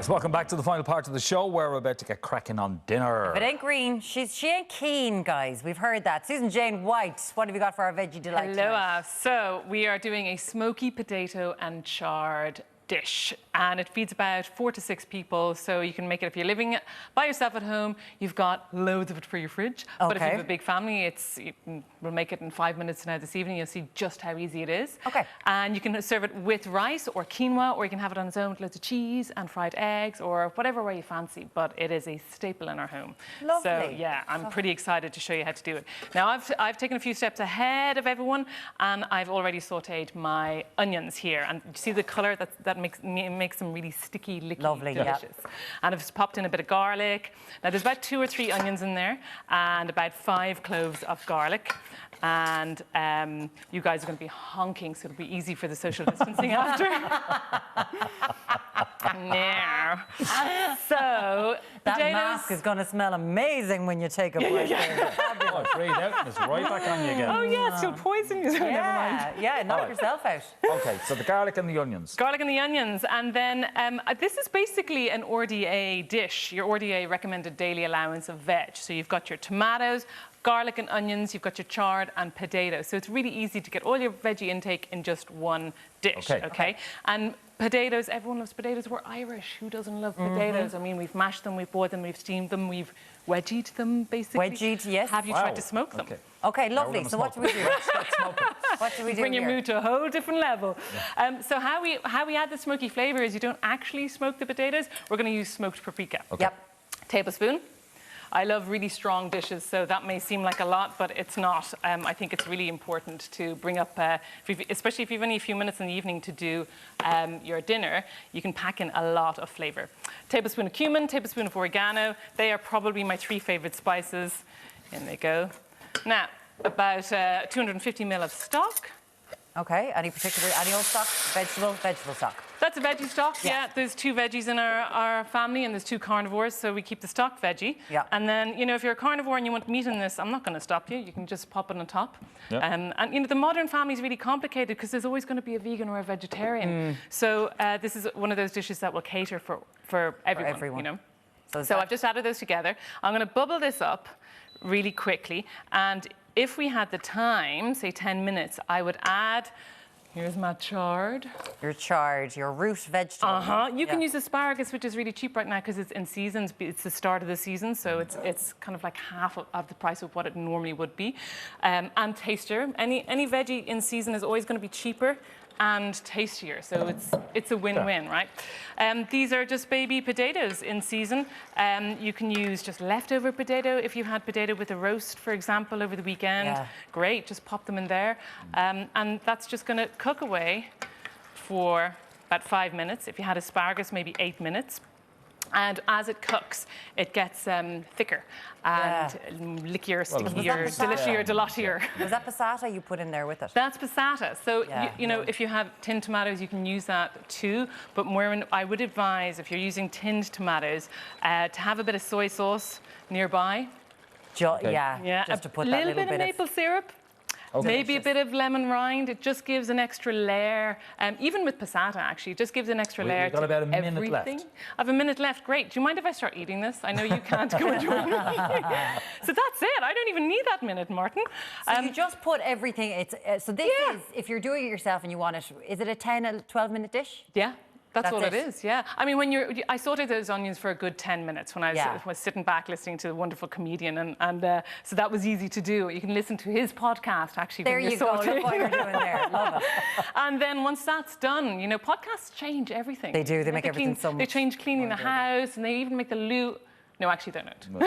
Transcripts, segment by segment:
Yes, welcome back to the final part of the show where we're about to get cracking on dinner. If it ain't green, she ain't keen, guys. We've heard that. Susan Jane White, what have you got for our veggie delight tonight? So we are doing a smoky potato and chard dish, and it feeds about 4 to 6 people, so you can make it if you're living by yourself at home. You've got loads of it for your fridge. Okay. But if you have a big family, we'll make it in 5 minutes now this evening. You'll see just how easy it is. Okay. And you can serve it with rice or quinoa, or you can have it on its own with loads of cheese and fried eggs, or whatever way you fancy. But it is a staple in our home. Lovely. So yeah, I'm pretty excited to show you how to do it. Now I've taken a few steps ahead of everyone, and I've already sautéed my onions here. And you see the colour that makes them really sticky, licky, lovely, delicious. Yeah. And I've just popped in a bit of garlic. Now there's about 2 or 3 onions in there, and about 5 cloves of garlic. And you guys are going to be honking, so it'll be easy for the social distancing after. Now, so that potatoes. mask is going to smell amazing when you take a bite. Oh, breathe out and it's right back on you again. Oh yes, you'll poison yourself. Never mind. Yeah, knock yourself out. Okay, so the garlic and the onions. Garlic and the onions, and then this is basically an RDA dish, your RDA recommended daily allowance of veg. So you've got your tomatoes, garlic and onions, you've got your chard and potato. So it's really easy to get all your veggie intake in just one dish, okay? And potatoes, everyone loves potatoes. We're Irish. Who doesn't love potatoes? I mean, we've mashed them, we've boiled them, we've steamed them, we've wedgied them, basically. Wedgied, yes. Have you tried to smoke them? Okay, lovely. So what do we do? What do we do Bring your here? mood to a whole different level. Yeah. So how we add the smoky flavour is you don't actually smoke the potatoes. We're going to use smoked paprika. Okay. Yep. Tablespoon. I love really strong dishes, so that may seem like a lot, but it's not. I think it's really important to bring up, especially if you've only a few minutes in the evening to do your dinner, you can pack in a lot of flavour. Tablespoon of cumin, tablespoon of oregano. They are probably my 3 favourite spices. In they go. Now, about 250 ml of stock. Okay, any old stock? Vegetable stock. That's a veggie stock, yeah. There's 2 veggies in our family, and there's 2 carnivores, so we keep the stock veggie. Yeah. And then, you know, if you're a carnivore and you want meat in this, I'm not going to stop you. You can just pop it on top. Yeah. And, you know, the modern family is really complicated because there's always going to be a vegan or a vegetarian. So this is one of those dishes that will cater for everyone, you know. So I've just added those together. I'm going to bubble this up really quickly, and if we had the time, say 10 minutes, I would add, here's my chard. Your chard, your root vegetable. You can use asparagus, which is really cheap right now because it's in season. It's the start of the season, so it's kind of like half of the price of what it normally would be. And tastier. Any veggie in season is always going to be cheaper and tastier, so it's a win-win, right? These are just baby potatoes in season. You can use just leftover potato if you had potato with a roast, for example, over the weekend. Yeah. Great, just pop them in there. And that's just going to cook away for about 5 minutes. If you had asparagus, maybe 8 minutes. And as it cooks, it gets thicker and lickier, stickier, delicier, delottier. Was that passata you put in there with it? That's passata. So, you know, if you have tinned tomatoes, you can use that too. But I would advise, if you're using tinned tomatoes, to have a bit of soy sauce nearby. Just to put that little bit of maple syrup. Okay. Maybe a bit of lemon rind. It just gives an extra layer. Even with passata, actually, it just gives an extra layer to about a minute everything. Left. I have a minute left. Great. Do you mind if I start eating this? I know you can't go and join me. So that's it. I don't even need that minute, Martin. So you just put everything. So this is, if you're doing it yourself and you want it, is it a 10 or 12-minute dish? Yeah. That's all it is, yeah. I mean, I sauteed those onions for a good 10 minutes when I was sitting back listening to the wonderful comedian, and so that was easy to do. You can listen to his podcast, actually, there when you you're go, look what you're doing there, love it. And then once that's done, you know, podcasts change everything. They do, they make everything so much. They change cleaning the house, and they even make the loo. No, actually, they don't.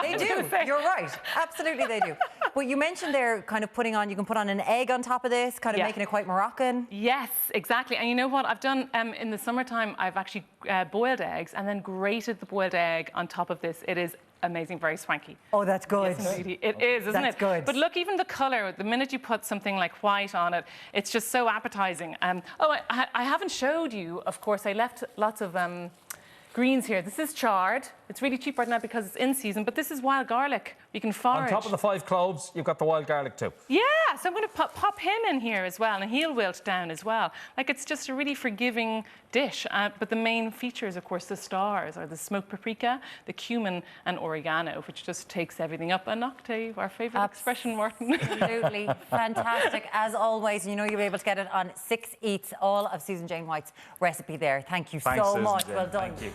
They do. You're right. Absolutely, they do. But you mentioned there kind of putting on, you can put on an egg on top of this, kind of making it quite Moroccan. Yes, exactly. And you know what I've done in the summertime? I've actually boiled eggs and then grated the boiled egg on top of this. It is amazing, very swanky. Oh, that's good. Yes, indeed. It is, isn't it? That's good. But look, even the colour, the minute you put something like white on it, it's just so appetising. I haven't showed you, of course, I left lots of greens here. This is chard. It's really cheap right now because it's in season, but this is wild garlic. You can forage. On top of the 5 cloves, you've got the wild garlic too. Yeah, so I'm going to pop him in here as well, and he'll wilt down as well. Like, it's just a really forgiving dish, but the main features, of course, the stars are the smoked paprika, the cumin, and oregano, which just takes everything up a noctave, our favourite expression, Martin. Absolutely fantastic, as always. You know you'll be able to get it on 6 Eats, all of Susan Jane White's recipe there. Thank you so much. Susan. Well done. Thank you.